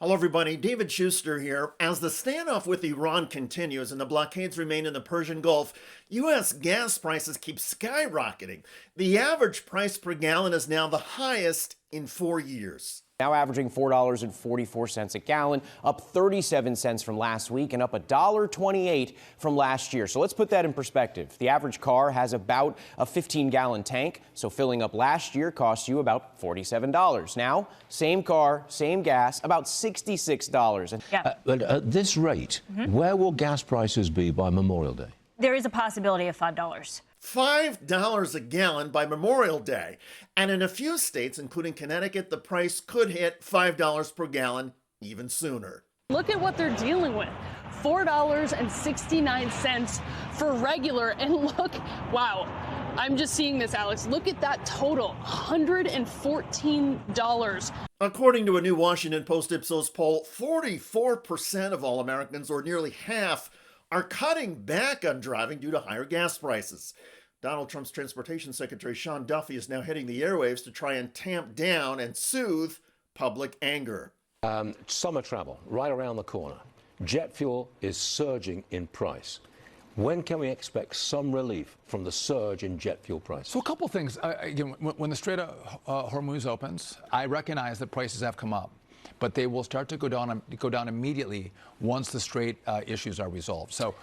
Hello, everybody. David Shuster here. As the standoff with Iran continues and the blockades remain in the Persian Gulf, U.S. gas prices keep skyrocketing. The average price per gallon is now the highest in 4 years. Now averaging $4.44 a gallon, up 37 cents from last week and up $1.28 from last year. So let's put that in perspective. The average car has about a 15-gallon tank, so filling up last year cost you about $47. Now, same car, same gas, about $66. But at this rate, where will gas prices be by Memorial Day? There is a possibility of $5. $5 a gallon by Memorial Day. And in a few states, including Connecticut, the price could hit $5 per gallon even sooner. Look at what they're dealing with. $4.69 for regular. And look, wow, I'm just seeing this, Alex. Look at that total, $114. According to a new Washington Post Ipsos poll, 44% of all Americans, or nearly half, are cutting back on driving due to higher gas prices. Donald Trump's Transportation Secretary Sean Duffy is now hitting the airwaves to try and tamp down and soothe public anger. Summer travel, right around the corner. Jet fuel is surging in price. When can we expect some relief from the surge in jet fuel prices? So a couple things. Again, when the Strait of Hormuz opens, I recognize that prices have come up, but they will start to go down immediately once the Strait issues are resolved. So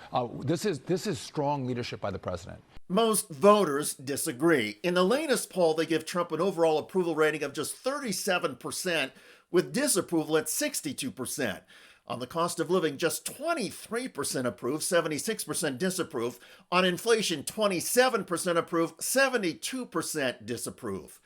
this is strong leadership by the president. Most voters disagree. In the latest poll, they give Trump an overall approval rating of just 37%, with disapproval at 62%. On the cost of living, just 23% approve, 76% disapprove. On inflation, 27% approve, 72% disapprove.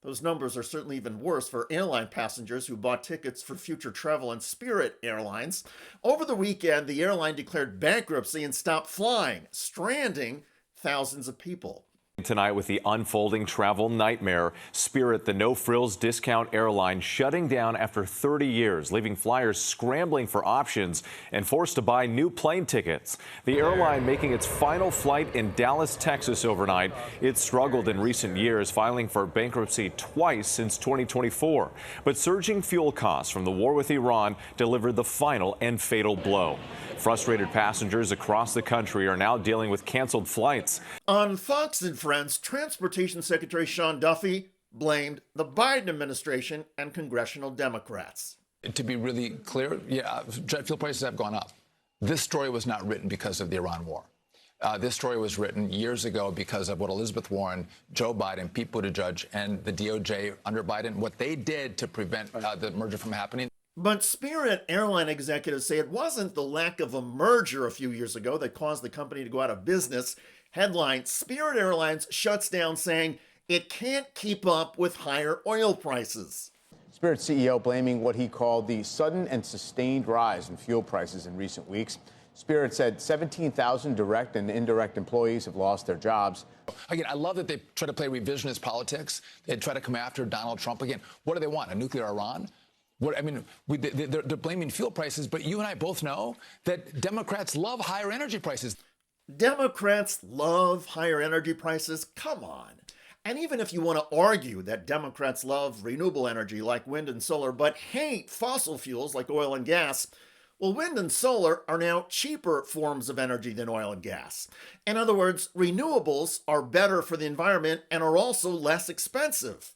Those numbers are certainly even worse for airline passengers who bought tickets for future travel on Spirit Airlines. Over the weekend, the airline declared bankruptcy and stopped flying, stranding thousands of people. Tonight with the unfolding travel nightmare, Spirit, the no-frills discount airline, shutting down after 30 years, leaving flyers scrambling for options and forced to buy new plane tickets. The airline making its final flight in Dallas, Texas overnight. It struggled in recent years, filing for bankruptcy twice since 2024. But surging fuel costs from the war with Iran delivered the final and fatal blow. Frustrated passengers across the country are now dealing with canceled flights. On Fox and Friends, Transportation Secretary Sean Duffy blamed the Biden administration and congressional Democrats. To be really clear, jet fuel prices have gone up. This story was not written because of the Iran war. This story was written years ago because of what Elizabeth Warren, Joe Biden, Pete Buttigieg, and the DOJ under Biden, what they did to prevent the merger from happening. But Spirit Airline executives say it wasn't the lack of a merger a few years ago that caused the company to go out of business. Headline, Spirit Airlines shuts down saying it can't keep up with higher oil prices. Spirit CEO blaming what he called the sudden and sustained rise in fuel prices in recent weeks. Spirit said 17,000 direct and indirect employees have lost their jobs. Again, I love that they try to play revisionist politics. They try to come after Donald Trump again. What do they want, a nuclear Iran? They're blaming fuel prices, but you and I both know that Democrats love higher energy prices. Democrats love higher energy prices? Come on. And even if you want to argue that Democrats love renewable energy like wind and solar, but hate fossil fuels like oil and gas, well, wind and solar are now cheaper forms of energy than oil and gas. In other words, renewables are better for the environment and are also less expensive.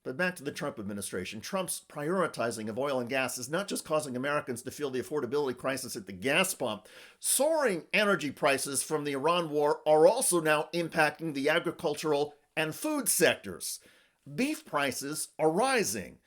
But back to the Trump administration. Trump's prioritizing of oil and gas is not just causing Americans to feel the affordability crisis at the gas pump. Soaring energy prices from the Iran war are also now impacting the agricultural and food sectors. Beef prices are rising.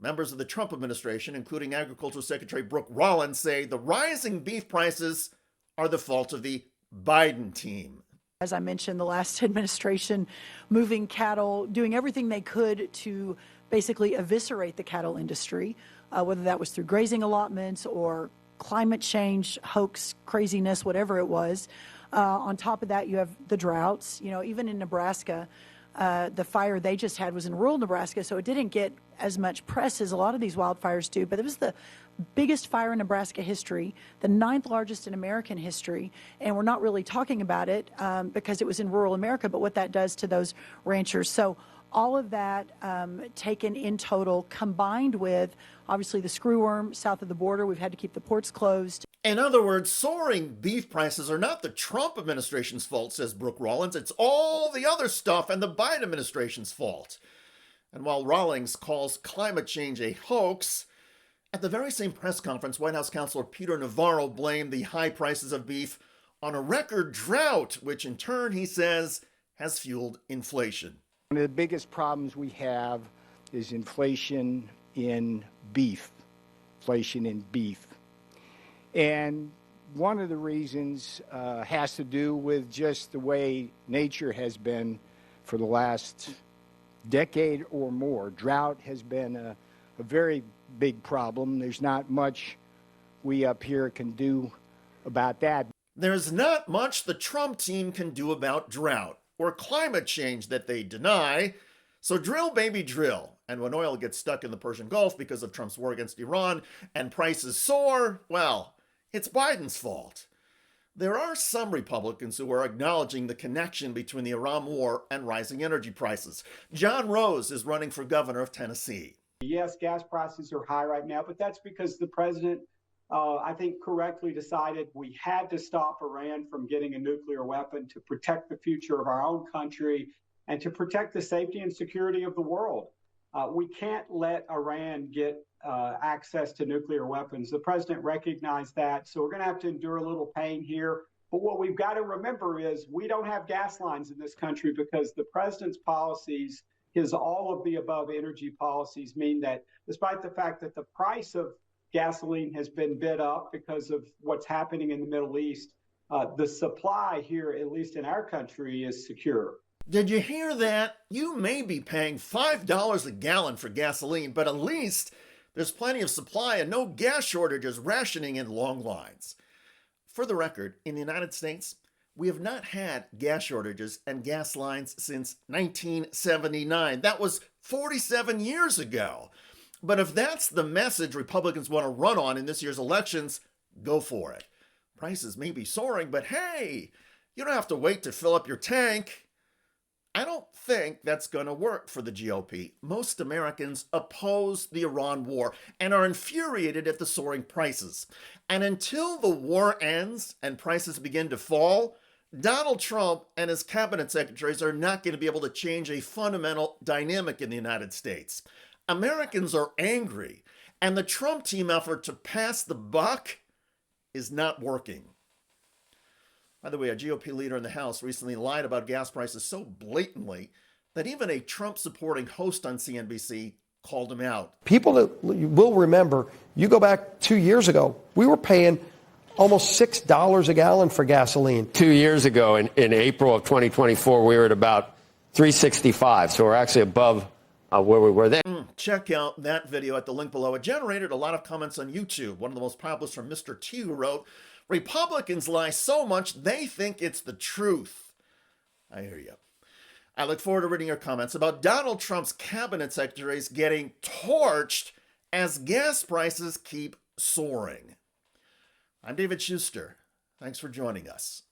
Members of the Trump administration, including Agriculture Secretary Brooke Rollins, say the rising beef prices are the fault of the Biden team. As I mentioned, the last administration moving cattle, doing everything they could to basically eviscerate the cattle industry, whether that was through grazing allotments or climate change, hoax, craziness, whatever it was. On top of that, you have the droughts. You know, even in Nebraska, the fire they just had was in rural Nebraska, so it didn't get as much press as a lot of these wildfires do. But it was the biggest fire in Nebraska history, the 9th largest in American history, and we're not really talking about it because it was in rural America, but what that does to those ranchers. So All of that taken in total, combined with obviously the screwworm south of the border. We've had to keep the ports closed. In other words, soaring beef prices are not the Trump administration's fault, says Brooke Rawlings. It's all the other stuff and the Biden administration's fault. And while Rawlings calls climate change a hoax, at the very same press conference, White House Counselor Peter Navarro blamed the high prices of beef on a record drought, which in turn, he says, has fueled inflation. One of the biggest problems we have is inflation in beef. And one of the reasons has to do with just the way nature has been for the last decade or more. Drought has been a very big problem. There's not much we up here can do about that. There's not much the Trump team can do about drought or climate change that they deny. So drill, baby, drill. And when oil gets stuck in the Persian Gulf because of Trump's war against Iran and prices soar, well, it's Biden's fault. There are some Republicans who are acknowledging the connection between the Iran war and rising energy prices. John Rose is running for governor of Tennessee. Yes, gas prices are high right now, but that's because the president, I think, correctly decided we had to stop Iran from getting a nuclear weapon to protect the future of our own country and to protect the safety and security of the world. We can't let Iran get access to nuclear weapons. The president recognized that, so we're going to have to endure a little pain here. But what we've got to remember is we don't have gas lines in this country because the president's policies, his all of the above energy policies, mean that despite the fact that the price of gasoline has been bid up because of what's happening in the Middle East, the supply here, at least in our country, is secure. Did you hear that? You may be paying $5 a gallon for gasoline, but at least there's plenty of supply and no gas shortages rationing in long lines. For the record, in the United States, we have not had gas shortages and gas lines since 1979. That was 47 years ago. But if that's the message Republicans want to run on in this year's elections, go for it. Prices may be soaring, but hey, you don't have to wait to fill up your tank. I don't think that's going to work for the GOP. Most Americans oppose the Iran war and are infuriated at the soaring prices. And until the war ends and prices begin to fall, Donald Trump and his cabinet secretaries are not going to be able to change a fundamental dynamic in the United States. Americans are angry, and the Trump team effort to pass the buck is not working. By the way, a GOP leader in the House recently lied about gas prices so blatantly that even a Trump-supporting host on CNBC called him out. People that will remember, you go back 2 years ago, we were paying almost $6 a gallon for gasoline. 2 years ago, in April of 2024, we were at about $3.65, so we're actually above where we were then. Check out that video at the link below. It generated a lot of comments on YouTube. One of the most popular from Mr. T, who wrote, "Republicans lie so much they think it's the truth." I hear you. I look forward to reading your comments about Donald Trump's cabinet secretaries getting torched as gas prices keep soaring. I'm David Shuster. Thanks for joining us.